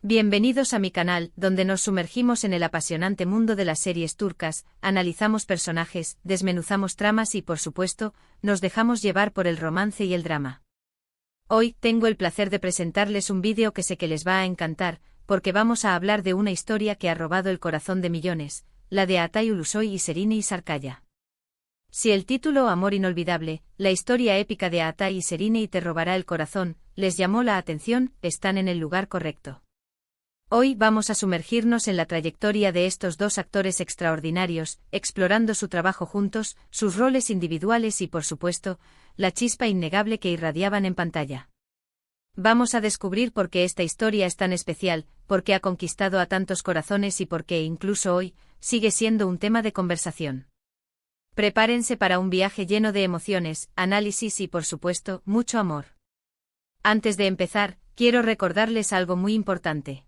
Bienvenidos a mi canal, donde nos sumergimos en el apasionante mundo de las series turcas, analizamos personajes, desmenuzamos tramas y, por supuesto, nos dejamos llevar por el romance y el drama. Hoy, tengo el placer de presentarles un vídeo que sé que les va a encantar, porque vamos a hablar de una historia que ha robado el corazón de millones, la de Altay Ulusoy y Serine Sarıkaya. Si el título Amor inolvidable, la historia épica de Altay y Serine te robará el corazón, les llamó la atención, están en el lugar correcto. Hoy vamos a sumergirnos en la trayectoria de estos dos actores extraordinarios, explorando su trabajo juntos, sus roles individuales y, por supuesto, la chispa innegable que irradiaban en pantalla. Vamos a descubrir por qué esta historia es tan especial, por qué ha conquistado a tantos corazones y por qué, incluso hoy, sigue siendo un tema de conversación. Prepárense para un viaje lleno de emociones, análisis y, por supuesto, mucho amor. Antes de empezar, quiero recordarles algo muy importante.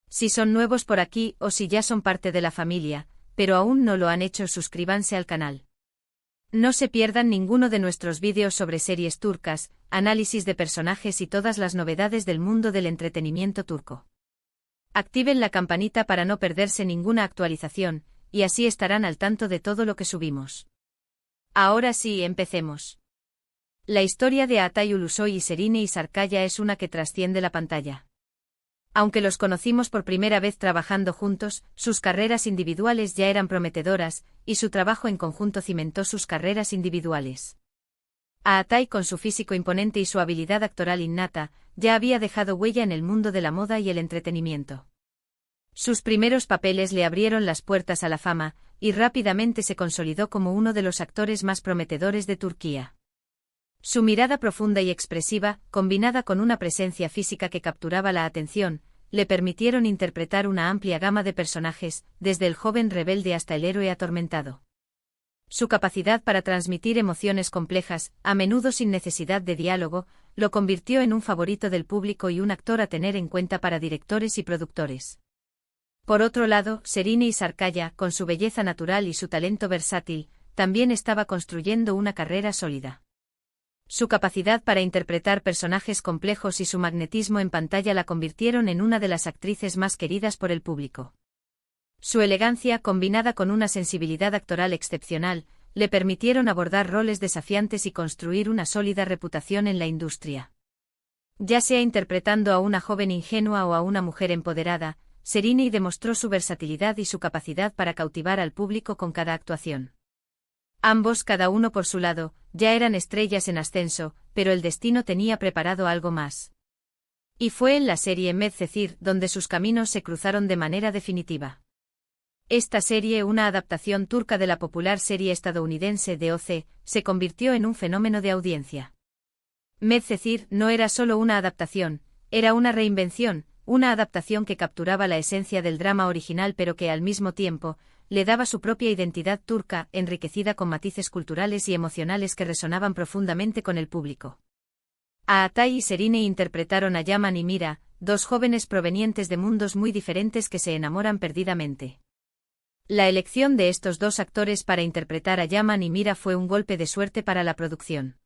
Si son nuevos por aquí o si ya son parte de la familia, pero aún no lo han hecho, suscríbanse al canal. No se pierdan ninguno de nuestros vídeos sobre series turcas, análisis de personajes y todas las novedades del mundo del entretenimiento turco. Activen la campanita para no perderse ninguna actualización, y así estarán al tanto de todo lo que subimos. Ahora sí, empecemos. La historia de Altay Ulusoy y Serine Sarıkaya es una que trasciende la pantalla. Aunque los conocimos por primera vez trabajando juntos, sus carreras individuales ya eran prometedoras, y su trabajo en conjunto cimentó sus carreras individuales. Altay, con su físico imponente y su habilidad actoral innata, ya había dejado huella en el mundo de la moda y el entretenimiento. Sus primeros papeles le abrieron las puertas a la fama, y rápidamente se consolidó como uno de los actores más prometedores de Turquía. Su mirada profunda y expresiva, combinada con una presencia física que capturaba la atención, le permitieron interpretar una amplia gama de personajes, desde el joven rebelde hasta el héroe atormentado. Su capacidad para transmitir emociones complejas, a menudo sin necesidad de diálogo, lo convirtió en un favorito del público y un actor a tener en cuenta para directores y productores. Por otro lado, Serine Sarıkaya, con su belleza natural y su talento versátil, también estaba construyendo una carrera sólida. Su capacidad para interpretar personajes complejos y su magnetismo en pantalla la convirtieron en una de las actrices más queridas por el público. Su elegancia, combinada con una sensibilidad actoral excepcional, le permitieron abordar roles desafiantes y construir una sólida reputación en la industria. Ya sea interpretando a una joven ingenua o a una mujer empoderada, Serine demostró su versatilidad y su capacidad para cautivar al público con cada actuación. Ambos, cada uno por su lado, ya eran estrellas en ascenso, pero el destino tenía preparado algo más. Y fue en la serie Medcezir donde sus caminos se cruzaron de manera definitiva. Esta serie, una adaptación turca de la popular serie estadounidense de OC, se convirtió en un fenómeno de audiencia. Medcezir no era solo una adaptación, era una reinvención, una adaptación que capturaba la esencia del drama original pero que al mismo tiempo le daba su propia identidad turca, enriquecida con matices culturales y emocionales que resonaban profundamente con el público. Altay y Serine interpretaron a Yaman y Mira, dos jóvenes provenientes de mundos muy diferentes que se enamoran perdidamente. La elección de estos dos actores para interpretar a Yaman y Mira fue un golpe de suerte para la producción.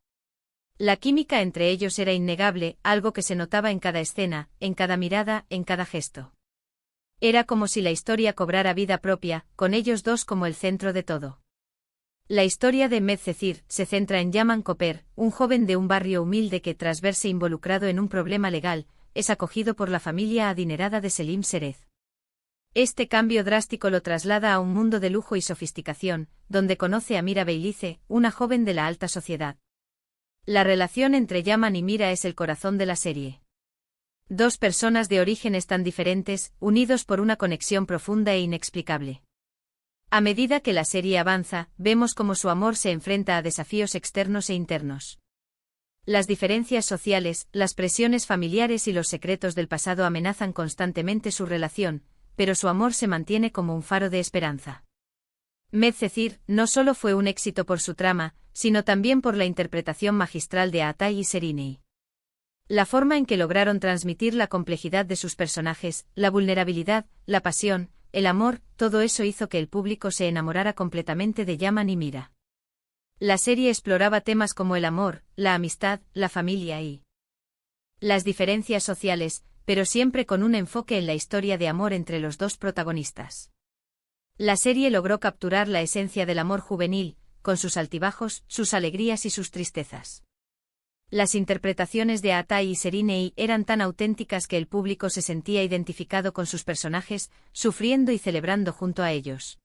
La química entre ellos era innegable, algo que se notaba en cada escena, en cada mirada, en cada gesto. Era como si la historia cobrara vida propia, con ellos dos como el centro de todo. La historia de Medcezir se centra en Yaman Koper, un joven de un barrio humilde que, tras verse involucrado en un problema legal, es acogido por la familia adinerada de Selim Serez. Este cambio drástico lo traslada a un mundo de lujo y sofisticación, donde conoce a Mira Beylice, una joven de la alta sociedad. La relación entre Yaman y Mira es el corazón de la serie. Dos personas de orígenes tan diferentes, unidos por una conexión profunda e inexplicable. A medida que la serie avanza, vemos cómo su amor se enfrenta a desafíos externos e internos. Las diferencias sociales, las presiones familiares y los secretos del pasado amenazan constantemente su relación, pero su amor se mantiene como un faro de esperanza. Medcezir no solo fue un éxito por su trama, sino también por la interpretación magistral de Altay y Serine. La forma en que lograron transmitir la complejidad de sus personajes, la vulnerabilidad, la pasión, el amor, todo eso hizo que el público se enamorara completamente de Yaman y Mira. La serie exploraba temas como el amor, la amistad, la familia y las diferencias sociales, pero siempre con un enfoque en la historia de amor entre los dos protagonistas. La serie logró capturar la esencia del amor juvenil, con sus altibajos, sus alegrías y sus tristezas. Las interpretaciones de Atai y Serinei eran tan auténticas que el público se sentía identificado con sus personajes, sufriendo y celebrando junto a ellos.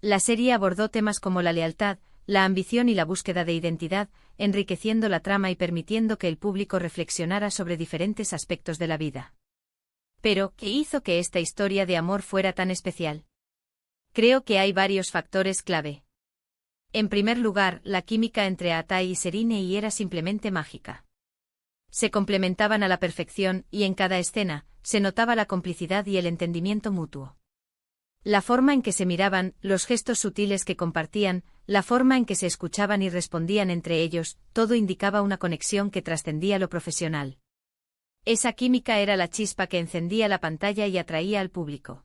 La serie abordó temas como la lealtad, la ambición y la búsqueda de identidad, enriqueciendo la trama y permitiendo que el público reflexionara sobre diferentes aspectos de la vida. Pero, ¿qué hizo que esta historia de amor fuera tan especial? Creo que hay varios factores clave. En primer lugar, la química entre Atai y Serinei era simplemente mágica. Se complementaban a la perfección y en cada escena, se notaba la complicidad y el entendimiento mutuo. La forma en que se miraban, los gestos sutiles que compartían, la forma en que se escuchaban y respondían entre ellos, todo indicaba una conexión que trascendía lo profesional. Esa química era la chispa que encendía la pantalla y atraía al público.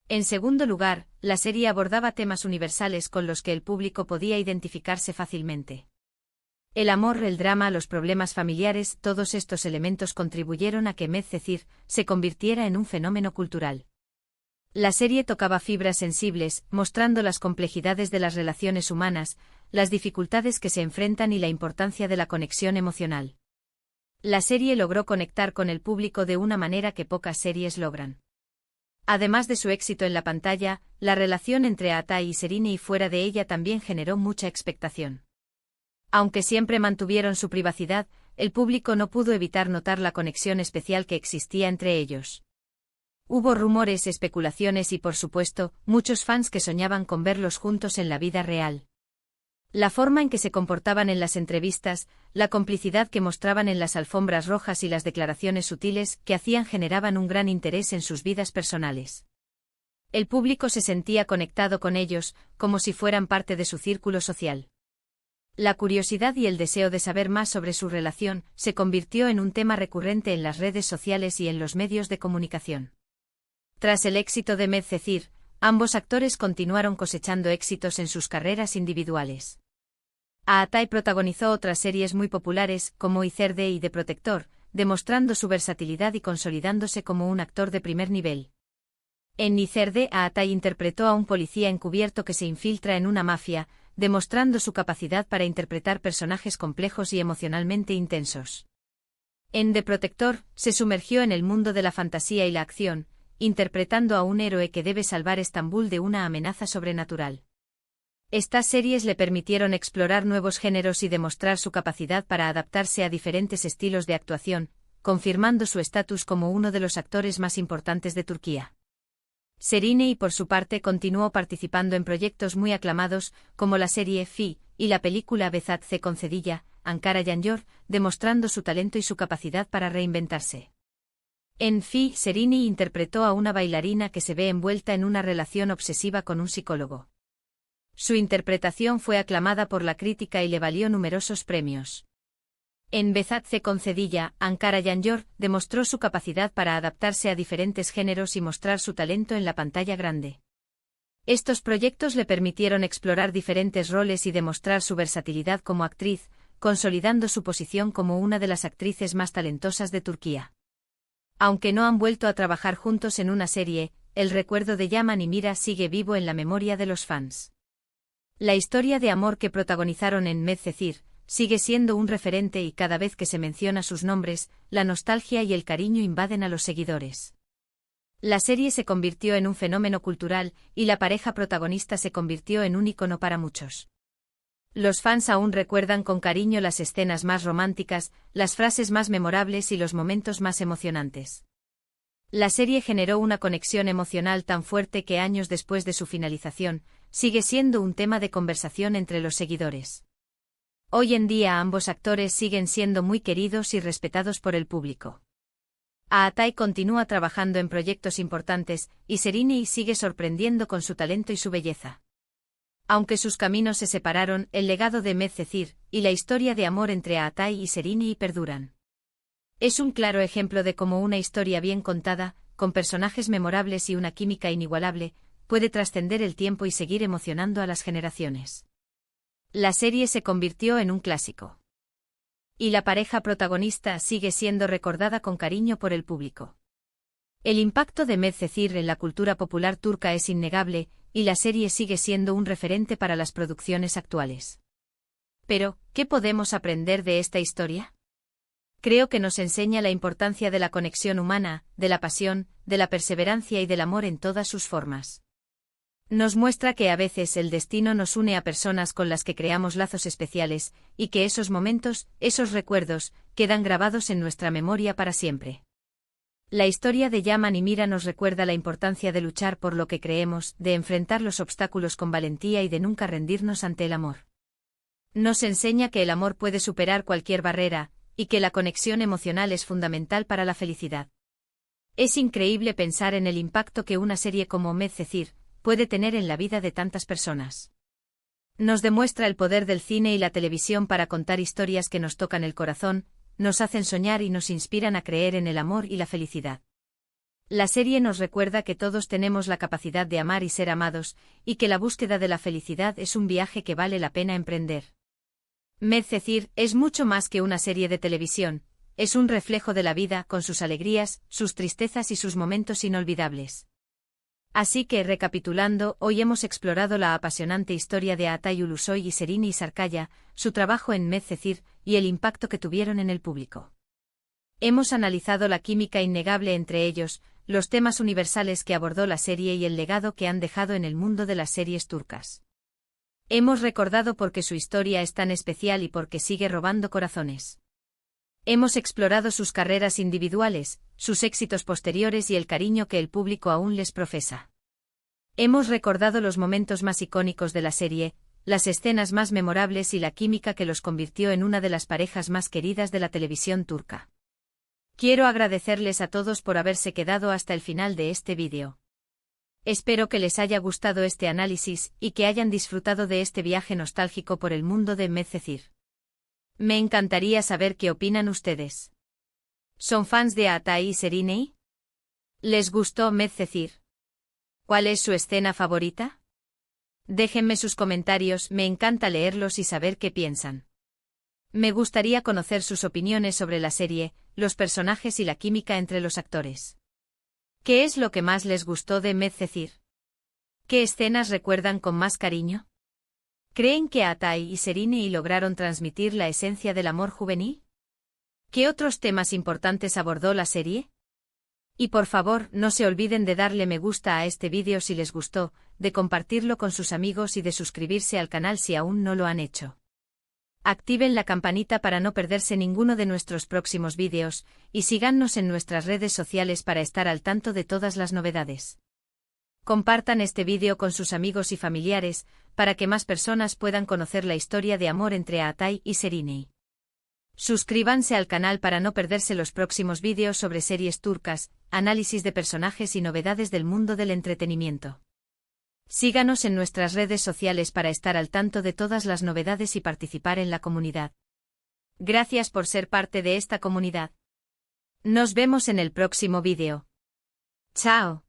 En segundo lugar, la serie abordaba temas universales con los que el público podía identificarse fácilmente. El amor, el drama, los problemas familiares, todos estos elementos contribuyeron a que Medcezir se convirtiera en un fenómeno cultural. La serie tocaba fibras sensibles, mostrando las complejidades de las relaciones humanas, las dificultades que se enfrentan y la importancia de la conexión emocional. La serie logró conectar con el público de una manera que pocas series logran. Además de su éxito en la pantalla, la relación entre Atai y Serinei fuera de ella también generó mucha expectación. Aunque siempre mantuvieron su privacidad, el público no pudo evitar notar la conexión especial que existía entre ellos. Hubo rumores, especulaciones y, por supuesto, muchos fans que soñaban con verlos juntos en la vida real. La forma en que se comportaban en las entrevistas, la complicidad que mostraban en las alfombras rojas y las declaraciones sutiles que hacían generaban un gran interés en sus vidas personales. El público se sentía conectado con ellos, como si fueran parte de su círculo social. La curiosidad y el deseo de saber más sobre su relación se convirtió en un tema recurrente en las redes sociales y en los medios de comunicación. Tras el éxito de Medcezir, ambos actores continuaron cosechando éxitos en sus carreras individuales. Atai protagonizó otras series muy populares, como Izerde y The Protector, demostrando su versatilidad y consolidándose como un actor de primer nivel. En Izerde, Atai interpretó a un policía encubierto que se infiltra en una mafia, demostrando su capacidad para interpretar personajes complejos y emocionalmente intensos. En The Protector, se sumergió en el mundo de la fantasía y la acción, interpretando a un héroe que debe salvar Estambul de una amenaza sobrenatural. Estas series le permitieron explorar nuevos géneros y demostrar su capacidad para adaptarse a diferentes estilos de actuación, confirmando su estatus como uno de los actores más importantes de Turquía. Serinei, por su parte, continuó participando en proyectos muy aclamados, como la serie Fi y la película Behzat C. Concedilla, Ankara Yanyor, demostrando su talento y su capacidad para reinventarse. En Fi, Serinei interpretó a una bailarina que se ve envuelta en una relación obsesiva con un psicólogo. Su interpretación fue aclamada por la crítica y le valió numerosos premios. En Behzat C. Concedilla, Ankara Yanyor demostró su capacidad para adaptarse a diferentes géneros y mostrar su talento en la pantalla grande. Estos proyectos le permitieron explorar diferentes roles y demostrar su versatilidad como actriz, consolidando su posición como una de las actrices más talentosas de Turquía. Aunque no han vuelto a trabajar juntos en una serie, el recuerdo de Yaman y Mira sigue vivo en la memoria de los fans. La historia de amor que protagonizaron en Medcezir sigue siendo un referente y cada vez que se menciona sus nombres, la nostalgia y el cariño invaden a los seguidores. La serie se convirtió en un fenómeno cultural y la pareja protagonista se convirtió en un ícono para muchos. Los fans aún recuerdan con cariño las escenas más románticas, las frases más memorables y los momentos más emocionantes. La serie generó una conexión emocional tan fuerte que años después de su finalización, sigue siendo un tema de conversación entre los seguidores. Hoy en día ambos actores siguen siendo muy queridos y respetados por el público. Atai continúa trabajando en proyectos importantes y Serinei sigue sorprendiendo con su talento y su belleza. Aunque sus caminos se separaron, el legado de Medcezir y la historia de amor entre Atai y Serinei perduran. Es un claro ejemplo de cómo una historia bien contada, con personajes memorables y una química inigualable, puede trascender el tiempo y seguir emocionando a las generaciones. La serie se convirtió en un clásico. Y la pareja protagonista sigue siendo recordada con cariño por el público. El impacto de Medcezir en la cultura popular turca es innegable, y la serie sigue siendo un referente para las producciones actuales. Pero, ¿qué podemos aprender de esta historia? Creo que nos enseña la importancia de la conexión humana, de la pasión, de la perseverancia y del amor en todas sus formas. Nos muestra que a veces el destino nos une a personas con las que creamos lazos especiales, y que esos momentos, esos recuerdos, quedan grabados en nuestra memoria para siempre. La historia de Yaman y Mira nos recuerda la importancia de luchar por lo que creemos, de enfrentar los obstáculos con valentía y de nunca rendirnos ante el amor. Nos enseña que el amor puede superar cualquier barrera, y que la conexión emocional es fundamental para la felicidad. Es increíble pensar en el impacto que una serie como Medcezir puede tener en la vida de tantas personas. Nos demuestra el poder del cine y la televisión para contar historias que nos tocan el corazón, nos hacen soñar y nos inspiran a creer en el amor y la felicidad. La serie nos recuerda que todos tenemos la capacidad de amar y ser amados, y que la búsqueda de la felicidad es un viaje que vale la pena emprender. Medcezir es mucho más que una serie de televisión, es un reflejo de la vida con sus alegrías, sus tristezas y sus momentos inolvidables. Así que, recapitulando, hoy hemos explorado la apasionante historia de Atay Ulusoy y Serini Sarkaya, su trabajo en Medcezir, y el impacto que tuvieron en el público. Hemos analizado la química innegable entre ellos, los temas universales que abordó la serie y el legado que han dejado en el mundo de las series turcas. Hemos recordado por qué su historia es tan especial y por qué sigue robando corazones. Hemos explorado sus carreras individuales, sus éxitos posteriores y el cariño que el público aún les profesa. Hemos recordado los momentos más icónicos de la serie, las escenas más memorables y la química que los convirtió en una de las parejas más queridas de la televisión turca. Quiero agradecerles a todos por haberse quedado hasta el final de este vídeo. Espero que les haya gustado este análisis y que hayan disfrutado de este viaje nostálgico por el mundo de Medcezir. Me encantaría saber qué opinan ustedes. ¿Son fans de Atay y Serini? ¿Les gustó Medcezir? ¿Cuál es su escena favorita? Déjenme sus comentarios, me encanta leerlos y saber qué piensan. Me gustaría conocer sus opiniones sobre la serie, los personajes y la química entre los actores. ¿Qué es lo que más les gustó de Medcezir? ¿Qué escenas recuerdan con más cariño? ¿Creen que Atay y Serini lograron transmitir la esencia del amor juvenil? ¿Qué otros temas importantes abordó la serie? Y por favor, no se olviden de darle me gusta a este vídeo si les gustó, de compartirlo con sus amigos y de suscribirse al canal si aún no lo han hecho. Activen la campanita para no perderse ninguno de nuestros próximos vídeos, y síganos en nuestras redes sociales para estar al tanto de todas las novedades. Compartan este vídeo con sus amigos y familiares, para que más personas puedan conocer la historia de amor entre Atay y Serini. Suscríbanse al canal para no perderse los próximos vídeos sobre series turcas, análisis de personajes y novedades del mundo del entretenimiento. Síganos en nuestras redes sociales para estar al tanto de todas las novedades y participar en la comunidad. Gracias por ser parte de esta comunidad. Nos vemos en el próximo vídeo. ¡Chao!